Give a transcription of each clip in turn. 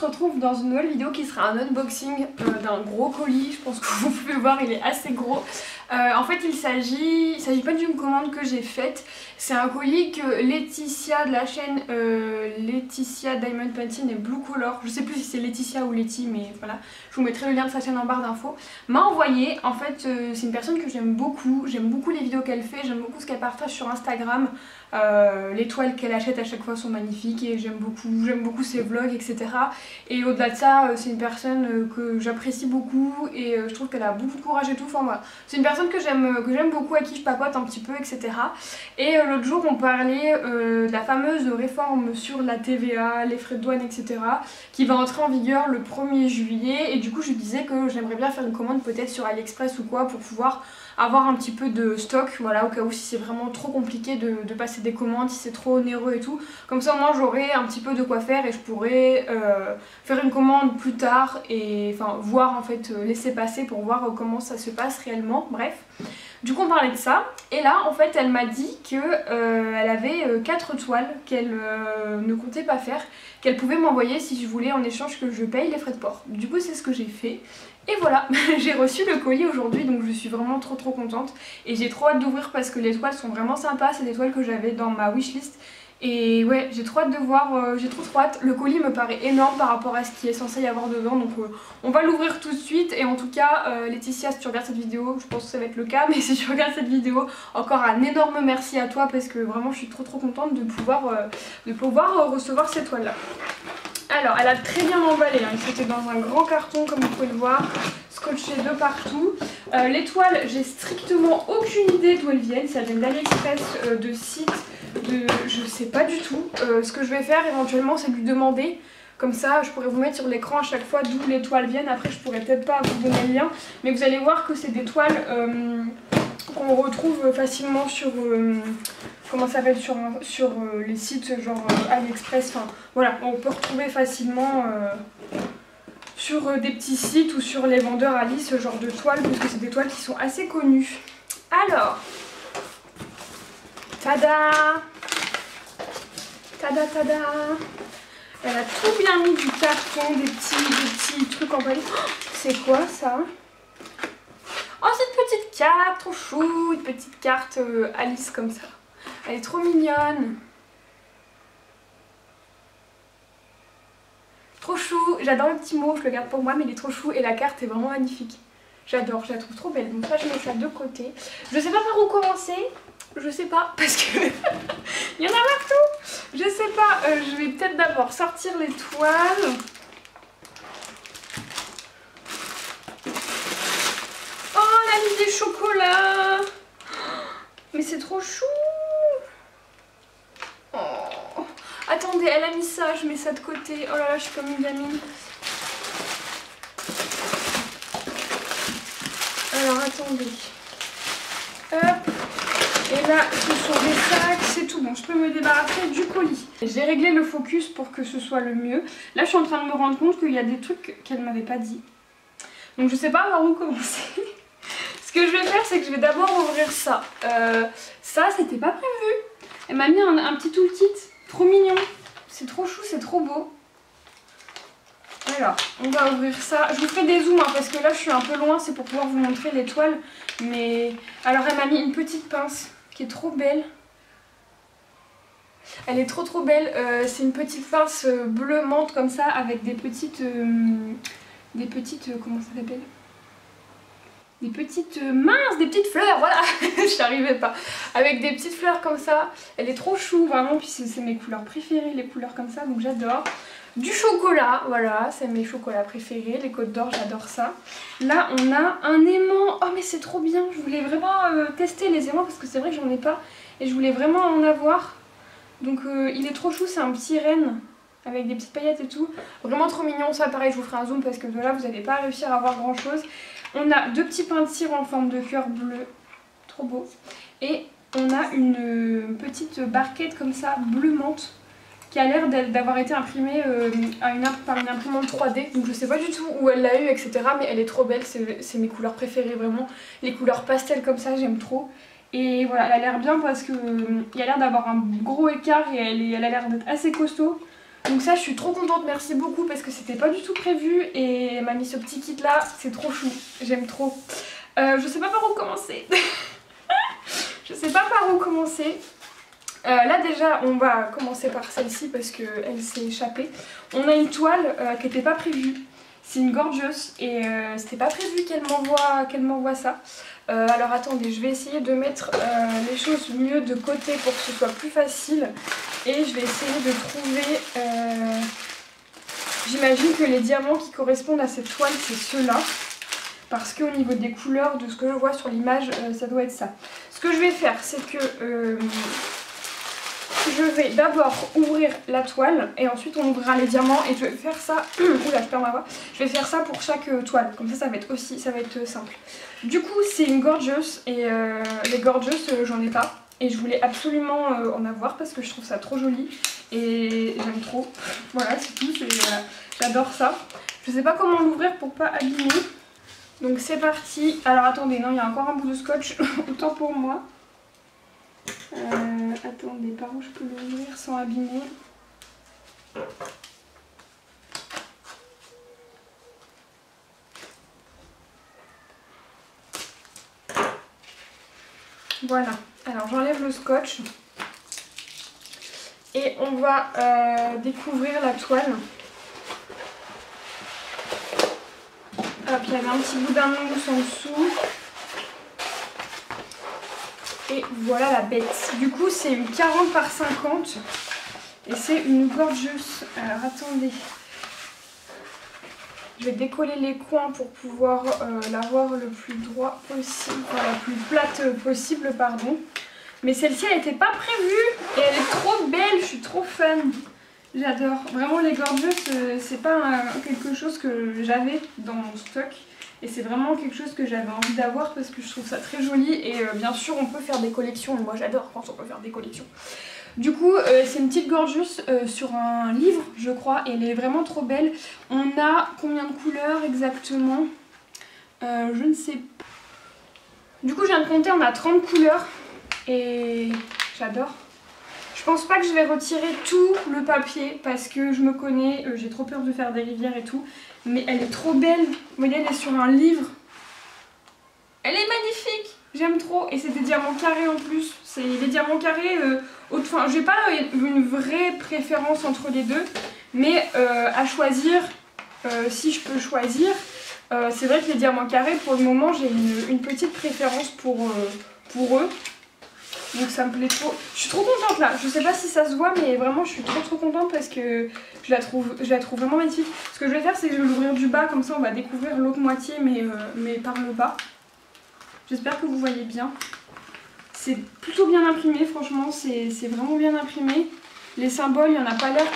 se retrouve dans une nouvelle vidéo qui sera un unboxing d'un gros colis. Je pense que vous pouvez le voir, il est assez gros. En fait il s'agit pas d'une commande que j'ai faite. C'est un colis que Laetitia de la chaîne Laetitia Diamond Painting et Blue Color, je sais plus si c'est Laetitia ou Letty, mais voilà, je vous mettrai le lien de sa chaîne en barre d'infos, m'a envoyé. En fait c'est une personne que j'aime beaucoup les vidéos qu'elle fait, j'aime beaucoup ce qu'elle partage sur Instagram. Les toiles qu'elle achète à chaque fois sont magnifiques et j'aime beaucoup ses vlogs, etc. Et au-delà de ça, c'est une personne que j'apprécie beaucoup et je trouve qu'elle a beaucoup de courage et tout. Enfin voilà, c'est une personne que j'aime beaucoup, à qui je papote un petit peu, etc. Et l'autre jour on parlait de la fameuse réforme sur la TVA, les frais de douane, etc. qui va entrer en vigueur le 1er juillet, et du coup je disais que j'aimerais bien faire une commande peut-être sur AliExpress ou quoi pour pouvoir avoir un petit peu de stock, voilà, au cas où si c'est vraiment trop compliqué de passer des commandes, si c'est trop onéreux et tout. Comme ça au moins j'aurai un petit peu de quoi faire et je pourrai faire une commande plus tard et enfin voir en fait, laisser passer pour voir comment ça se passe réellement, bref. Du coup on parlait de ça et là en fait elle m'a dit que elle avait 4 toiles qu'elle ne comptait pas faire, qu'elle pouvait m'envoyer si je voulais en échange que je paye les frais de port. Du coup c'est ce que j'ai fait. Et voilà, j'ai reçu le colis aujourd'hui, donc je suis vraiment trop contente. Et j'ai trop hâte d'ouvrir parce que les toiles sont vraiment sympas, c'est des toiles que j'avais dans ma wishlist. Et ouais, j'ai trop hâte de voir, j'ai trop hâte. Le colis me paraît énorme par rapport à ce qui est censé y avoir dedans, donc on va l'ouvrir tout de suite. Et en tout cas, Laetitia, si tu regardes cette vidéo, je pense que ça va être le cas, mais si tu regardes cette vidéo, encore un énorme merci à toi parce que vraiment je suis trop contente de pouvoir recevoir ces toiles là. Alors, elle a très bien emballé, hein. C'était dans un grand carton comme vous pouvez le voir, scotché de partout. Les toiles, j'ai strictement aucune idée d'où elles viennent, si elles viennent d'AliExpress, de sites, je sais pas du tout. Ce que je vais faire éventuellement, c'est lui demander. Comme ça, je pourrais vous mettre sur l'écran à chaque fois d'où les toiles viennent. Après, je pourrais peut-être pas vous donner le lien, mais vous allez voir que c'est des toiles qu'on retrouve facilement sur... comment ça s'appelle, sur les sites genre AliExpress, enfin voilà, on peut retrouver facilement sur des petits sites ou sur les vendeurs Alice ce genre de toiles, parce que c'est des toiles qui sont assez connues. Alors, tada, tada tada, elle a tout bien mis du carton, des petits trucs emballés. Oh, c'est quoi ça? Oh, c'est une petite carte, trop chou, une petite carte Alice comme ça. Elle est trop mignonne. Trop chou, j'adore le petit mot, je le garde pour moi mais il est trop chou et la carte est vraiment magnifique. J'adore, je la trouve trop belle. Donc ça je mets ça de côté. Je sais pas par où commencer, je sais pas parce que il y en a partout. Je sais pas, je vais peut-être d'abord sortir les toiles. Oh, elle a mis des chocolats. Mais c'est trop chou. Oh. Attendez, elle a mis ça, je mets ça de côté. Oh là là, je suis comme une gamine. Alors attendez. Hop. Et là, ce sont des sacs, c'est tout bon. Je peux me débarrasser du colis. J'ai réglé le focus pour que ce soit le mieux. Là, je suis en train de me rendre compte qu'il y a des trucs qu'elle m'avait pas dit. Donc je sais pas par où commencer. Ce que je vais faire, c'est que je vais d'abord ouvrir ça. Ça, c'était pas prévu. Elle m'a mis un petit toolkit, trop mignon. C'est trop chou, c'est trop beau. Alors, on va ouvrir ça. Je vous ferai des zooms hein, parce que là, je suis un peu loin. C'est pour pouvoir vous montrer les toiles. Mais alors, elle m'a mis une petite pince qui est trop belle. Elle est trop belle. C'est une petite pince bleu menthe comme ça avec des petites... comment ça s'appelle ? Des petites minces, des petites fleurs, voilà. Je n'arrivais pas. Avec des petites fleurs comme ça. Elle est trop chou, vraiment. Puis c'est mes couleurs préférées, les couleurs comme ça, donc j'adore. Du chocolat, voilà, c'est mes chocolats préférés. Les Côtes d'Or, j'adore ça. Là, on a un aimant. Oh, mais c'est trop bien. Je voulais vraiment tester les aimants parce que c'est vrai que j'en ai pas. Et je voulais vraiment en avoir. Donc il est trop chou, c'est un petit renne. Avec des petites paillettes et tout. Vraiment trop mignon. Ça, pareil, je vous ferai un zoom parce que de là, vous n'allez pas réussir à voir grand chose. On a 2 petits pains de cire en forme de cœur bleu. Trop beau. Et on a une petite barquette comme ça, bleu menthe, qui a l'air d'avoir été imprimée par une imprimante 3D. Donc je sais pas du tout où elle l'a eu, etc. Mais elle est trop belle. C'est mes couleurs préférées, vraiment. Les couleurs pastel comme ça, j'aime trop. Et voilà, elle a l'air bien parce qu'il y a l'air d'avoir un gros écart et elle a l'air d'être assez costaud. Donc ça je suis trop contente, merci beaucoup parce que c'était pas du tout prévu et elle m'a mis ce petit kit là, c'est trop chou, j'aime trop. Je sais pas par où commencer. Je sais pas par où commencer. Là déjà on va commencer par celle-ci parce qu'elle s'est échappée. On a une toile qui n'était pas prévue. C'est une Gorgeous et c'était pas prévu qu'elle m'envoie ça. Alors attendez, je vais essayer de mettre les choses mieux de côté pour que ce soit plus facile. Et je vais essayer de trouver... J'imagine que les diamants qui correspondent à cette toile, c'est ceux-là. Parce qu'au niveau des couleurs, de ce que je vois sur l'image, ça doit être ça. Ce que je vais faire, c'est que... je vais d'abord ouvrir la toile et ensuite on ouvrira les diamants et je vais faire ça. Oula, je perds ma voix. Je vais faire ça pour chaque toile. Comme ça va être aussi, ça va être simple. Du coup, c'est une Gorgeous et les Gorgeous, j'en ai pas. Et je voulais absolument en avoir parce que je trouve ça trop joli et j'aime trop. Voilà, c'est tout. J'adore ça. Je sais pas comment l'ouvrir pour pas abîmer. Donc c'est parti. Alors attendez, non, il y a encore un bout de scotch. Autant pour moi. Attendez, par où je peux l'ouvrir sans abîmer? Voilà, alors j'enlève le scotch et on va découvrir la toile. Hop, il y avait un petit bout d'un ongle en dessous. Et voilà la bête. Du coup, c'est une 40 par 50 et c'est une Gorgeous. Alors attendez, je vais décoller les coins pour pouvoir l'avoir le plus droit possible, enfin la plus plate possible, pardon. Mais celle-ci, elle n'était pas prévue et elle est trop belle, je suis trop fan. J'adore. Vraiment, les Gorgeous, c'est pas quelque chose que j'avais dans mon stock. Et c'est vraiment quelque chose que j'avais envie d'avoir parce que je trouve ça très joli. Et bien sûr, on peut faire des collections. Et moi, j'adore quand on peut faire des collections. Du coup, c'est une petite Gorgeous sur un livre, je crois. Et elle est vraiment trop belle. On a combien de couleurs exactement? Je ne sais pas. Du coup, je viens de compter, on a 30 couleurs. Et j'adore. Je pense pas que je vais retirer tout le papier parce que je me connais, j'ai trop peur de faire des rivières et tout. Mais elle est trop belle. Vous voyez, elle est sur un livre. Elle est magnifique. J'aime trop. Et c'est des diamants carrés en plus. C'est des diamants carrés. Enfin, j'ai pas une vraie préférence entre les deux. Mais à choisir, si je peux choisir, c'est vrai que les diamants carrés, pour le moment, j'ai une petite préférence pour eux. Donc ça me plaît trop. Je suis trop contente là. Je sais pas si ça se voit, mais vraiment je suis trop contente parce que je la trouve vraiment magnifique. Ce que je vais faire, c'est que je vais l'ouvrir du bas, comme ça on va découvrir l'autre moitié, mais par le bas. J'espère que vous voyez bien. C'est plutôt bien imprimé, franchement, c'est vraiment bien imprimé. Les symboles, il n'y en a pas l'air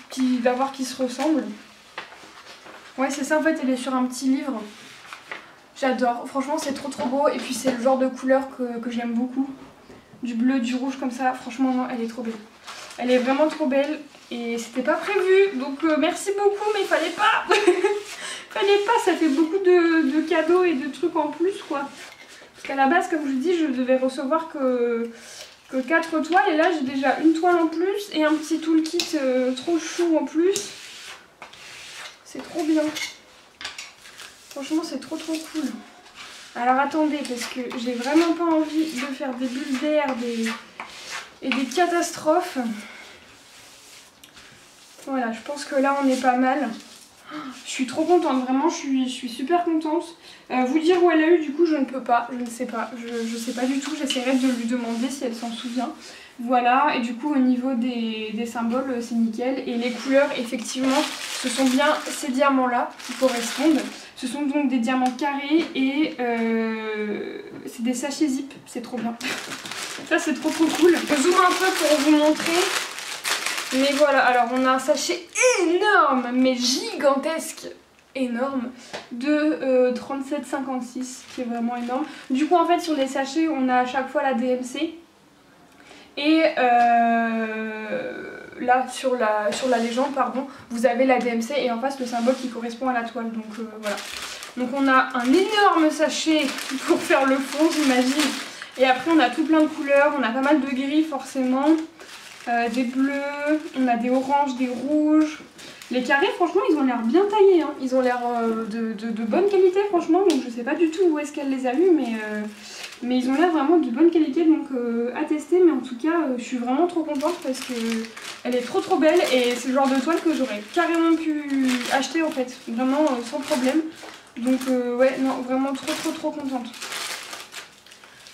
qui se ressemblent. Ouais, c'est ça en fait, elle est sur un petit livre. J'adore, franchement c'est trop beau. Et puis c'est le genre de couleur que j'aime beaucoup. Du bleu, du rouge comme ça, franchement non, elle est trop belle. Elle est vraiment trop belle et c'était pas prévu, donc merci beaucoup, mais fallait pas. Fallait pas, ça fait beaucoup de cadeaux et de trucs en plus quoi. Parce qu'à la base, comme je dis, je devais recevoir que 4 toiles et là j'ai déjà une toile en plus et un petit toolkit trop chou en plus. C'est trop bien. Franchement c'est trop cool. Alors attendez, parce que j'ai vraiment pas envie de faire des bulles d'air et des catastrophes. Voilà, je pense que là on est pas mal. Je suis trop contente, vraiment je suis super contente. Vous dire où elle a eu, du coup je ne peux pas, je ne sais pas. Je sais pas du tout, j'essaierai de lui demander si elle s'en souvient. Voilà, et du coup au niveau des symboles c'est nickel. Et les couleurs, effectivement, ce sont bien ces diamants là qui correspondent. Ce sont donc des diamants carrés et c'est des sachets zip, c'est trop bien. Ça c'est trop cool. Je zoome un peu pour vous montrer. Mais voilà, alors on a un sachet énorme, mais gigantesque, énorme, de 37,56 qui est vraiment énorme. Du coup en fait sur les sachets on a à chaque fois la DMC. Et là sur la légende pardon, vous avez la DMC et en face le symbole qui correspond à la toile. Donc voilà. Donc on a un énorme sachet pour faire le fond j'imagine. Et après on a tout plein de couleurs, on a pas mal de gris forcément. des bleus, on a des oranges, des rouges. Les carrés, franchement, ils ont l'air bien taillés, hein. Ils ont l'air de bonne qualité, franchement. Donc je sais pas du tout où est-ce qu'elle les a eus, mais ils ont l'air vraiment de bonne qualité, donc à tester. Mais en tout cas, je suis vraiment trop contente parce que elle est trop belle et c'est le genre de toile que j'aurais carrément pu acheter en fait, vraiment sans problème. Donc ouais, non, vraiment trop contente.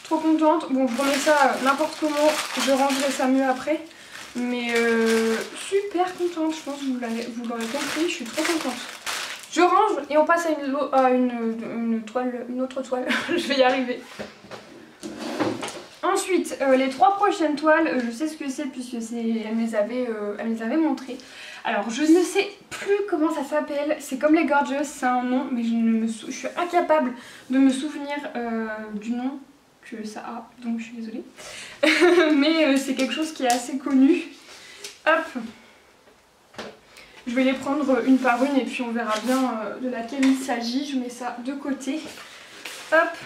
Trop contente. Bon, je remets ça n'importe comment, je rangerai ça mieux après. Mais super contente, je pense que vous l'aurez compris, je suis trop contente. Je range et on passe à une autre toile, je vais y arriver. Ensuite, les 3 prochaines toiles, je sais ce que c'est puisque elle me les avait montrées. Alors, je ne sais plus comment ça s'appelle, c'est comme les Gorgeous, c'est un nom, mais je suis incapable de me souvenir du nom que ça a, donc je suis désolée. Mais c'est quelque chose qui est assez connu. Hop, je vais les prendre une par une et puis on verra bien de laquelle il s'agit. Je mets ça de côté. Hop.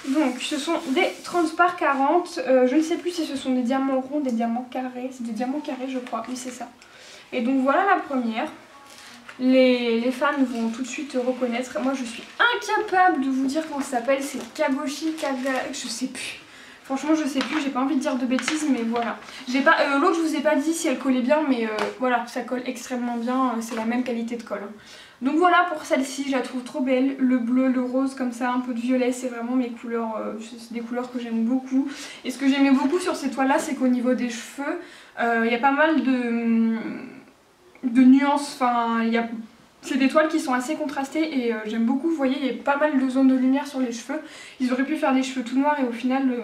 Donc ce sont des 30 par 40. Je ne sais plus si ce sont des diamants ronds, des diamants carrés. C'est des diamants carrés je crois, oui c'est ça. Et donc voilà la première. Les fans vont tout de suite reconnaître. Moi je suis incapable de vous dire comment ça s'appelle. C'est Kagoshi, je sais plus. Franchement je sais plus, j'ai pas envie de dire de bêtises mais voilà. L'autre je vous ai pas dit si elle collait bien mais voilà, ça colle extrêmement bien, c'est la même qualité de colle. Donc voilà pour celle-ci, je la trouve trop belle. Le bleu, le rose comme ça, un peu de violet, c'est vraiment mes couleurs, c'est des couleurs que j'aime beaucoup. Et ce que j'aimais beaucoup sur ces toiles là, c'est qu'au niveau des cheveux, il y a pas mal de nuances, enfin c'est des toiles qui sont assez contrastées et j'aime beaucoup. Vous voyez, il y a pas mal de zones de lumière sur les cheveux. Ils auraient pu faire des cheveux tout noirs et au final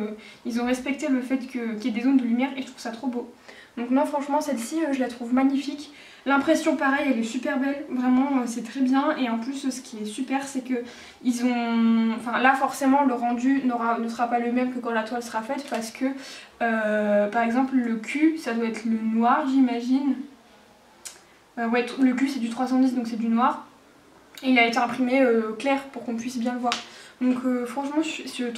ils ont respecté le fait qu'il y ait des zones de lumière et je trouve ça trop beau. Donc non franchement celle-ci je la trouve magnifique. L'impression pareil, elle est super belle, vraiment c'est très bien. Et en plus ce qui est super c'est que ils ont... Enfin là forcément le rendu ne sera pas le même que quand la toile sera faite parce que par exemple le cul ça doit être le noir j'imagine. Ouais, le cul c'est du 310 donc c'est du noir. Et il a été imprimé clair pour qu'on puisse bien le voir. Donc franchement c'est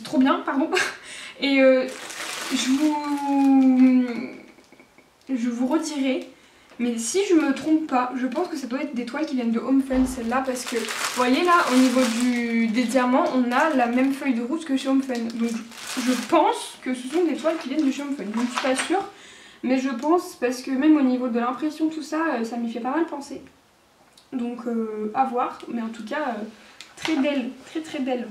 trop bien, pardon. Et je vous redirai. Mais si je me trompe pas, je pense que ça doit être des toiles qui viennent de Home Fun celle-là. Parce que vous voyez là au niveau des diamants on a la même feuille de route que chez Home Fun. Donc je pense que ce sont des toiles qui viennent de chez Home Fun. Donc je suis pas sûre. Mais je pense parce que même au niveau de l'impression tout ça, ça m'y fait pas mal penser. Donc à voir, mais en tout cas très belle, très belle.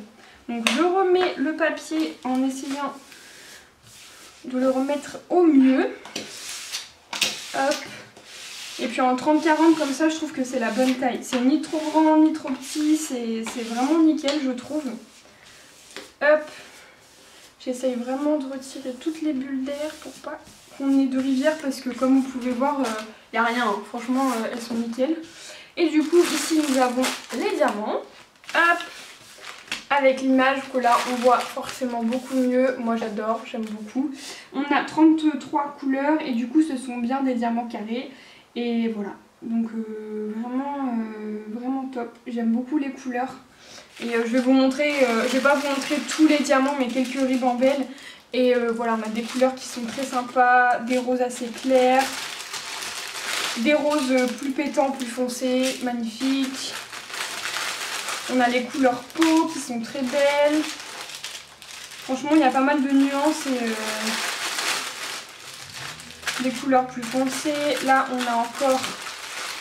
Donc je remets le papier en essayant de le remettre au mieux. Hop. Et puis en 30-40 comme ça je trouve que c'est la bonne taille. C'est ni trop grand ni trop petit, c'est vraiment nickel je trouve. Hop. J'essaye vraiment de retirer toutes les bulles d'air pour pas qu'on ait de rivière parce que comme vous pouvez voir, il n'y a rien. Hein. Franchement, elles sont nickel. Et du coup, ici nous avons les diamants. Hop. Avec l'image que là, on voit forcément beaucoup mieux. Moi, j'adore, j'aime beaucoup. On a 33 couleurs et du coup, ce sont bien des diamants carrés. Et voilà. Donc, vraiment top. J'aime beaucoup les couleurs. Et je vais vous montrer, je vais pas vous montrer tous les diamants, mais quelques ribambelles. Et voilà, on a des couleurs qui sont très sympas, des roses assez clairs, des roses plus pétants, plus foncés, magnifiques. On a les couleurs peau qui sont très belles. Franchement, il y a pas mal de nuances et des couleurs plus foncées. Là, on a encore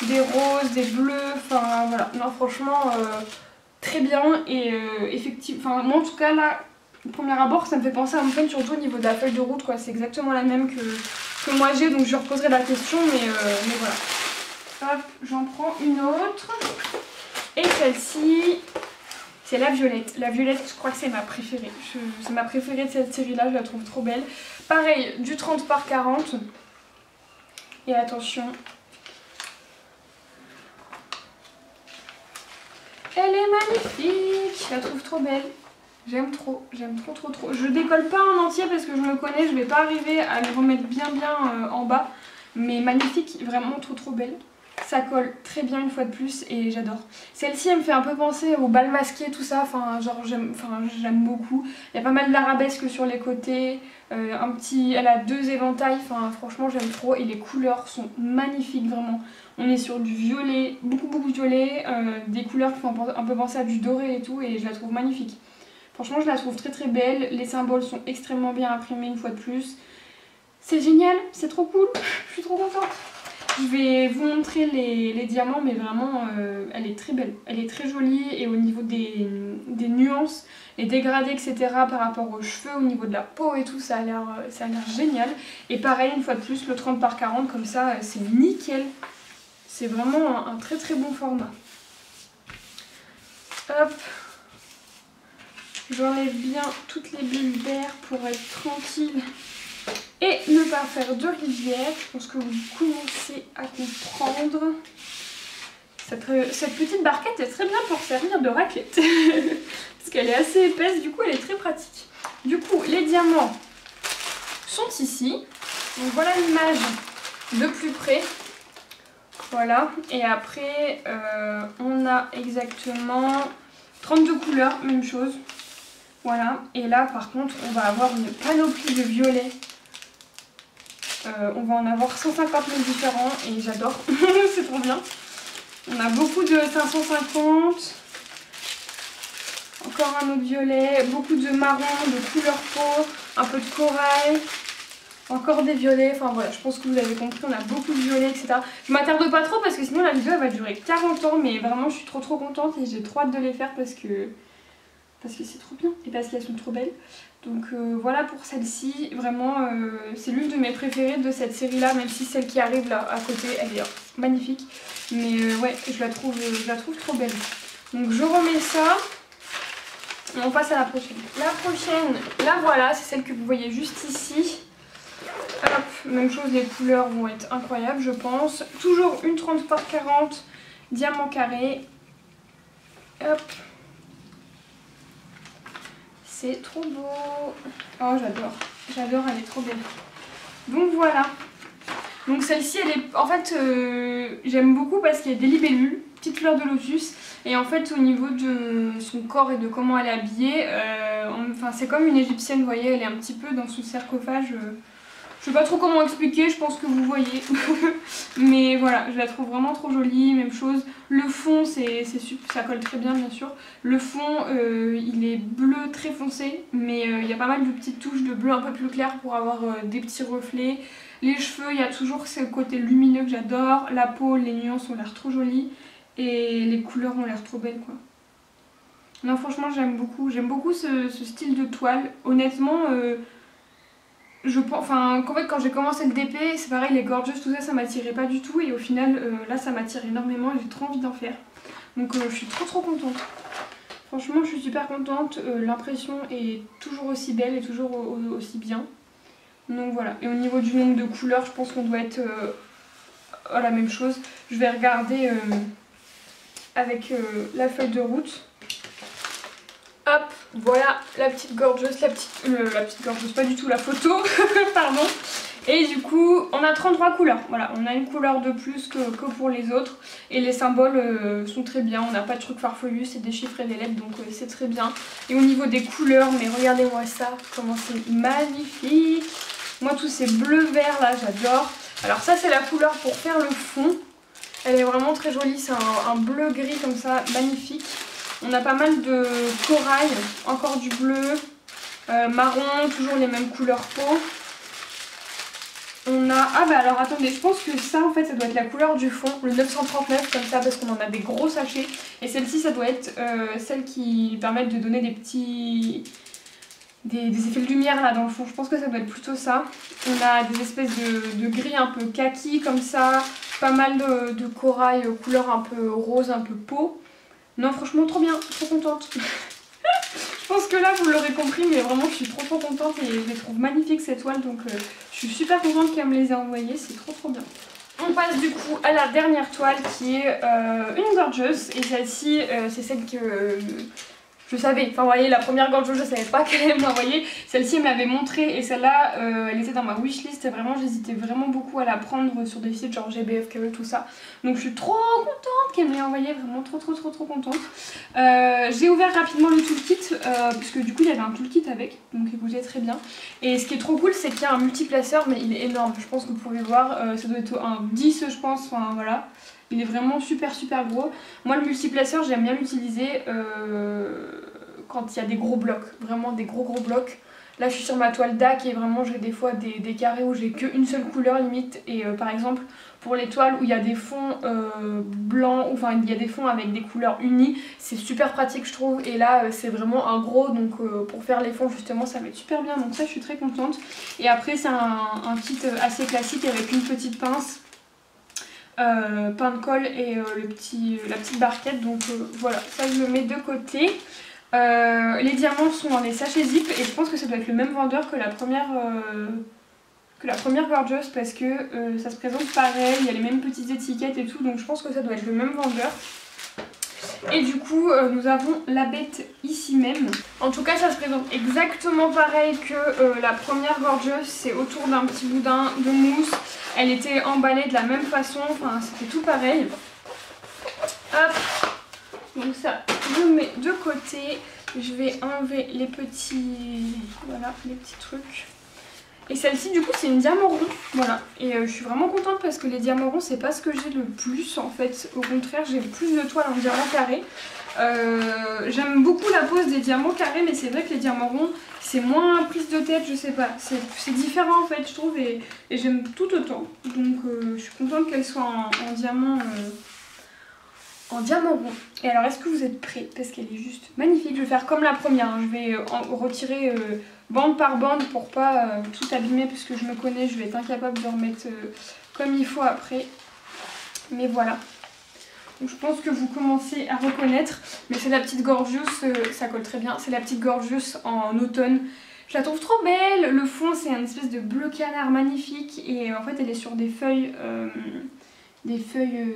des roses, des bleus, enfin voilà. Non, franchement, très bien et effectivement, enfin moi en tout cas là, au premier abord, ça me fait penser à Home Fun, surtout au niveau de la feuille de route, quoi. C'est exactement la même que moi j'ai, donc je reposerai la question, mais voilà. Hop, j'en prends une autre. Et celle-ci, c'est la violette. La violette, je crois que c'est ma préférée. C'est ma préférée de cette série-là, je la trouve trop belle. Pareil, du 30 par 40. Et attention. Elle est magnifique, je la trouve trop belle. J'aime trop. Je décolle pas en entier parce que je me connais, je vais pas arriver à les remettre bien en bas. Mais magnifique, vraiment trop belle. Ça colle très bien une fois de plus et j'adore. Celle-ci elle me fait un peu penser au bal masqué, tout ça, enfin genre j'aime beaucoup. Il y a pas mal d'arabesques sur les côtés, elle a 2 éventails, enfin franchement j'aime trop et les couleurs sont magnifiques vraiment. On est sur du violet, beaucoup de violet, des couleurs qui font un peu penser à du doré et tout et je la trouve magnifique. Franchement je la trouve très belle, les symboles sont extrêmement bien imprimés une fois de plus. C'est génial, c'est trop cool, je suis trop contente. Je vais vous montrer les diamants mais vraiment elle est très belle, elle est très jolie et au niveau des nuances, les dégradés etc. par rapport aux cheveux, au niveau de la peau et tout ça a l'air génial. Et pareil une fois de plus le 30 par 40 comme ça c'est nickel, c'est vraiment un très bon format. Hop, j'enlève bien toutes les billes d'air pour être tranquille. Et ne pas faire de rivière, je pense que vous commencez à comprendre. Cette petite barquette est très bien pour servir de raclette. Parce qu'elle est assez épaisse, du coup elle est très pratique. Du coup, les diamants sont ici. Donc voilà l'image de plus près. Voilà, et après on a exactement 32 couleurs, même chose. Voilà, et là par contre on va avoir une panoplie de violets. On va en avoir 150 000 différents et j'adore, c'est trop bien. On a beaucoup de 550, encore un autre violet, beaucoup de marron, de couleur peau, un peu de corail, encore des violets, enfin voilà, je pense que vous avez compris, on a beaucoup de violets, etc. Je m'attarde pas trop parce que sinon la vidéo elle va durer 40 ans, mais vraiment je suis trop contente et j'ai trop hâte de les faire parce que c'est trop bien et parce qu'elles sont trop belles. Donc voilà pour celle-ci, vraiment c'est l'une de mes préférées de cette série là, même si celle qui arrive là à côté elle est magnifique. Mais ouais, je la trouve trop belle. Donc je remets ça et on passe à la prochaine. La prochaine, là voilà, c'est celle que vous voyez juste ici. Hop, même chose, les couleurs vont être incroyables je pense. Toujours une 30 par 40, diamant carré. Hop. C'est trop beau. Oh j'adore, elle est trop belle. Donc voilà. Donc celle-ci elle est... En fait j'aime beaucoup parce qu'il y a des libellules, petites fleurs de lotus. Et en fait au niveau de son corps et de comment elle est habillée, enfin c'est comme une égyptienne, vous voyez, elle est un petit peu dans son sarcophage. Je sais pas trop comment expliquer, je pense que vous voyez. Mais voilà, je la trouve vraiment trop jolie, même chose. Le fond, ça colle très bien bien sûr. Le fond, il est bleu très foncé, mais il y a pas mal de petites touches de bleu un peu plus clair pour avoir des petits reflets. Les cheveux, il y a toujours ce côté lumineux que j'adore. La peau, les nuances ont l'air trop jolies. Et les couleurs ont l'air trop belles quoi. Non franchement j'aime beaucoup ce style de toile. Honnêtement... je pense, enfin, qu'en fait quand j'ai commencé le DP, c'est pareil, les gorgeous, tout ça, ça m'attirait pas du tout et au final là ça m'attire énormément et j'ai trop envie d'en faire. Donc je suis trop contente. Franchement je suis super contente, l'impression est toujours aussi belle et toujours aussi bien. Donc voilà, et au niveau du nombre de couleurs je pense qu'on doit être à la même chose. Je vais regarder avec la feuille de route. Hop, voilà la petite gorgeous, la petite gorgeous, pas du tout la photo, pardon. Et du coup, on a 33 couleurs, voilà, on a une couleur de plus que pour les autres. Et les symboles sont très bien, on n'a pas de trucs farfelus, c'est des chiffres et des lettres, donc c'est très bien. Et au niveau des couleurs, mais regardez-moi ça, comment c'est magnifique. Moi tous ces bleus-verts là, j'adore. Alors ça c'est la couleur pour faire le fond. Elle est vraiment très jolie, c'est un bleu-gris comme ça, magnifique. On a pas mal de corail, encore du bleu, marron, toujours les mêmes couleurs peau. On a... Ah bah alors attendez, je pense que ça en fait ça doit être la couleur du fond, le 939 comme ça parce qu'on en a des gros sachets. Et celle-ci ça doit être celle qui permettent de donner des petits... Des effets de lumière là dans le fond, je pense que ça doit être plutôt ça. On a des espèces de gris un peu kaki comme ça, pas mal de corail couleur un peu rose, un peu peau. Non franchement trop bien, trop contente. Je pense que là vous l'aurez compris mais vraiment je suis trop contente et je les trouve magnifiques ces toiles donc je suis super contente qu'elle me les ait envoyées, c'est trop bien. On passe du coup à la dernière toile qui est une gorgeous et celle-ci c'est celle que je savais, enfin vous voyez la première gorgeuse je savais pas qu'elle allait me l'envoyer, celle-ci elle m'avait montré et celle-là elle était dans ma wishlist et vraiment j'hésitais vraiment beaucoup à la prendre sur des sites genre GBF, KE, tout ça. Donc je suis trop contente qu'elle me l'ait envoyé, vraiment trop contente. J'ai ouvert rapidement le toolkit puisque du coup il y avait un toolkit avec, donc écoutez très bien. Et ce qui est trop cool c'est qu'il y a un multiplaceur mais il est énorme, je pense que vous pouvez voir, ça doit être un 10 je pense, enfin voilà. Il est vraiment super gros. Moi le multiplaceur j'aime bien l'utiliser quand il y a des gros blocs, vraiment des gros blocs. Là je suis sur ma toile DAC et vraiment j'ai des fois des carrés où j'ai qu'une seule couleur limite. Et par exemple pour les toiles où il y a des fonds blancs, enfin il y a des fonds avec des couleurs unies, c'est super pratique je trouve. Et là c'est vraiment un gros, donc pour faire les fonds justement ça va être super bien. Donc ça je suis très contente. Et après c'est un kit assez classique avec une petite pince. Pain de colle et la petite barquette, donc voilà, ça je le mets de côté. Les diamants sont dans les sachets zip et je pense que ça doit être le même vendeur que la première gorgeuse parce que ça se présente pareil, il y a les mêmes petites étiquettes et tout, donc je pense que ça doit être le même vendeur. Et du coup nous avons la bête ici même. En tout cas ça se présente exactement pareil que la première gorgeuse, c'est autour d'un petit boudin de mousse. Elle était emballée de la même façon, enfin c'était tout pareil. Hop, donc ça je mets de côté. Je vais enlever les petits, voilà, les petits trucs. Et celle-ci du coup c'est une diamant rond, voilà. Et je suis vraiment contente parce que les diamants ronds c'est pas ce que j'ai le plus en fait. Au contraire j'ai plus de toiles en diamant carré. J'aime beaucoup la pose des diamants carrés mais c'est vrai que les diamants ronds c'est moins prise de tête, je sais pas. C'est différent en fait je trouve et j'aime tout autant. Donc je suis contente qu'elle soit en diamant rond. Et alors est-ce que vous êtes prêts? Parce qu'elle est juste magnifique. Je vais faire comme la première, hein. Je vais retirer bande par bande pour pas tout abîmer parce que je me connais, je vais être incapable de remettre comme il faut après. Mais voilà. Donc je pense que vous commencez à reconnaître. Mais c'est la petite Gorgeous, ça colle très bien. C'est la petite Gorgeous en automne. Je la trouve trop belle. Le fond c'est un espèce de bleu canard magnifique. Et en fait elle est sur des feuilles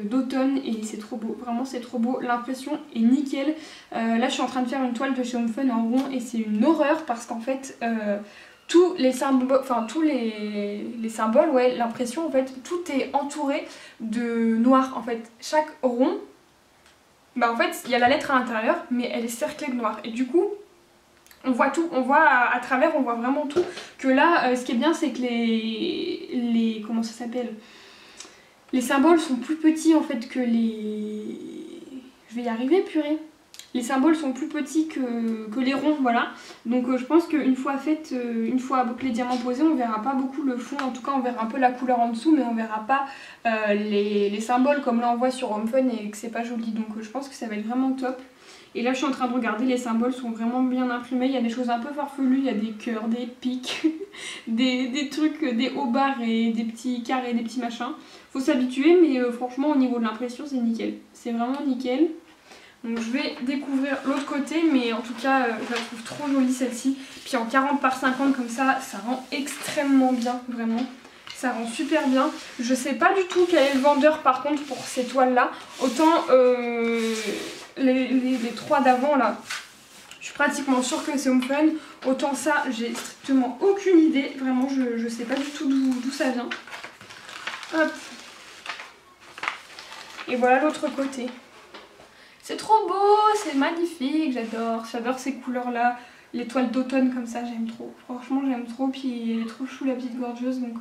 d'automne et c'est trop beau, vraiment c'est trop beau, l'impression est nickel. Là je suis en train de faire une toile de chez Home Fun en rond et c'est une horreur parce qu'en fait tous les symboles, enfin tous les symboles, ouais, l'impression en fait tout est entouré de noir en fait. Chaque rond, bah en fait il y a la lettre à l'intérieur mais elle est cerclée de noir et du coup on voit tout, on voit à travers, on voit vraiment tout. Que là ce qui est bien c'est que les comment ça s'appelle, les symboles sont plus petits en fait que les... Je vais y arriver purée. Les symboles sont plus petits que les ronds, voilà. Donc je pense qu'une fois faite, une fois avec les diamants posés, on verra pas beaucoup le fond. En tout cas on verra un peu la couleur en dessous, mais on verra pas les symboles comme là on voit sur Home Fun et que c'est pas joli. Donc je pense que ça va être vraiment top. Et là je suis en train de regarder, les symboles sont vraiment bien imprimés. Il y a des choses un peu farfelues, il y a des cœurs, des pics, des trucs, des hauts barres et des petits carrés, des petits machins. Faut s'habituer mais franchement au niveau de l'impression c'est nickel. C'est vraiment nickel. Donc je vais découvrir l'autre côté mais en tout cas je la trouve trop jolie celle-ci. Puis en 40 par 50 comme ça rend extrêmement bien vraiment. Ça rend super bien. Je sais pas du tout quel est le vendeur par contre pour ces toiles là. Autant les trois d'avant là, je suis pratiquement sûre que c'est Home Fun. Autant ça j'ai strictement aucune idée. Vraiment je sais pas du tout d'où ça vient. Hop. Et voilà l'autre côté. C'est trop beau, c'est magnifique, j'adore ces couleurs là. Les toiles d'automne comme ça, j'aime trop. Franchement j'aime trop, puis elle est trop chou la petite Gorgeous donc...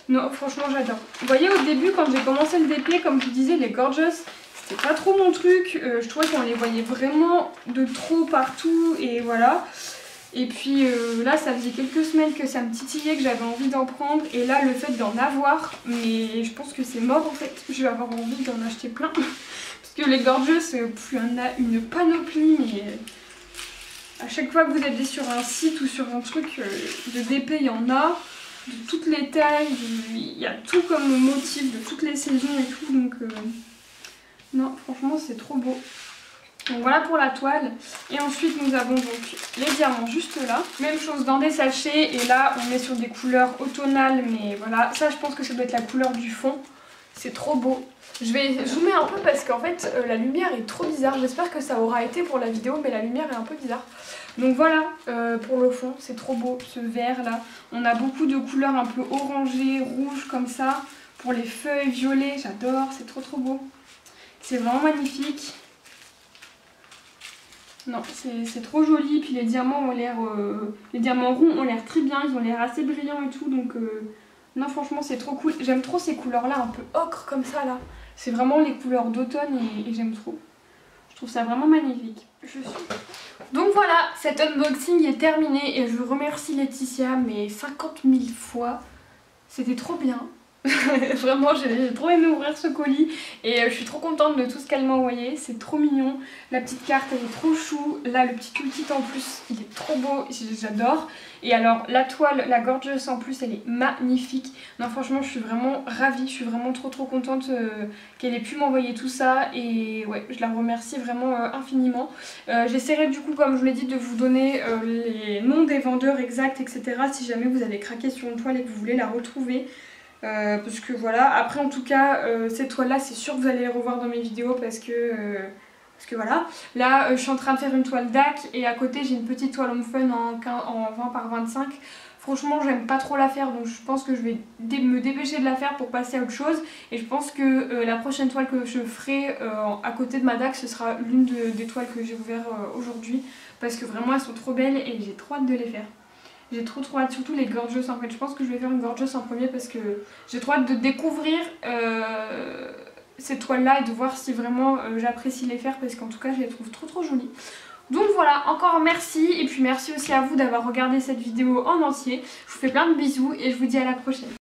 Non franchement j'adore. Vous voyez au début quand j'ai commencé le DP, comme je vous disais, les Gorgeous, c'était pas trop mon truc. Je trouvais qu'on les voyait vraiment de trop partout et voilà. Et puis là ça faisait quelques semaines que ça me titillait, que j'avais envie d'en prendre. Et là le fait d'en avoir, mais je pense que c'est mort en fait. Je vais avoir envie d'en acheter plein. Parce que les Gorgeous, il y en a une panoplie, mais à chaque fois que vous allez sur un site ou sur un truc de DP, il y en a. De toutes les tailles, il y a tout comme motif, de toutes les saisons et tout. Donc non franchement c'est trop beau. Donc voilà pour la toile. Et ensuite nous avons donc les diamants juste là. Même chose dans des sachets. Et là on est sur des couleurs automnales. Mais voilà, ça je pense que ça doit être la couleur du fond. C'est trop beau. Je vais zoomer un peu parce qu'en fait la lumière est trop bizarre. J'espère que ça aura été pour la vidéo, mais la lumière est un peu bizarre. Donc voilà pour le fond, c'est trop beau ce vert là. On a beaucoup de couleurs un peu orangées, rouges comme ça. Pour les feuilles violets, j'adore, c'est trop beau. C'est vraiment magnifique. Non, c'est trop joli. Puis les diamants ont l'air, les diamants ronds ont l'air très bien. Ils ont l'air assez brillants et tout. Donc non, franchement, c'est trop cool. J'aime trop ces couleurs-là, un peu ocre comme ça là. C'est vraiment les couleurs d'automne et j'aime trop. Je trouve ça vraiment magnifique. Donc voilà, cet unboxing est terminé et je remercie Laetitia mais 50 000 fois. C'était trop bien. Vraiment j'ai trop aimé ouvrir ce colis et je suis trop contente de tout ce qu'elle m'a envoyé, c'est trop mignon, la petite carte elle est trop chou, là le petit toolkit en plus il est trop beau, j'adore. Et alors la toile, la Gorgeous en plus elle est magnifique, non franchement je suis vraiment ravie, je suis vraiment trop contente qu'elle ait pu m'envoyer tout ça et ouais je la remercie vraiment infiniment. J'essaierai du coup comme je vous l'ai dit de vous donner les noms des vendeurs exacts etc si jamais vous avez craqué sur une toile et que vous voulez la retrouver. Parce que voilà, après en tout cas ces toiles là c'est sûr que vous allez les revoir dans mes vidéos parce que voilà. Là je suis en train de faire une toile DAC et à côté j'ai une petite toile Home Fun en 20 par 25. Franchement j'aime pas trop la faire donc je pense que je vais me dépêcher de la faire pour passer à autre chose. Et je pense que la prochaine toile que je ferai à côté de ma DAC ce sera l'une des toiles que j'ai ouvert aujourd'hui. Parce que vraiment elles sont trop belles et j'ai trop hâte de les faire. J'ai trop hâte, surtout les Gorgeous en fait. Je pense que je vais faire une Gorgeous en premier parce que j'ai trop hâte de découvrir ces toiles là et de voir si vraiment j'apprécie les faire parce qu'en tout cas je les trouve trop jolies. Donc voilà, encore merci et puis merci aussi à vous d'avoir regardé cette vidéo en entier. Je vous fais plein de bisous et je vous dis à la prochaine.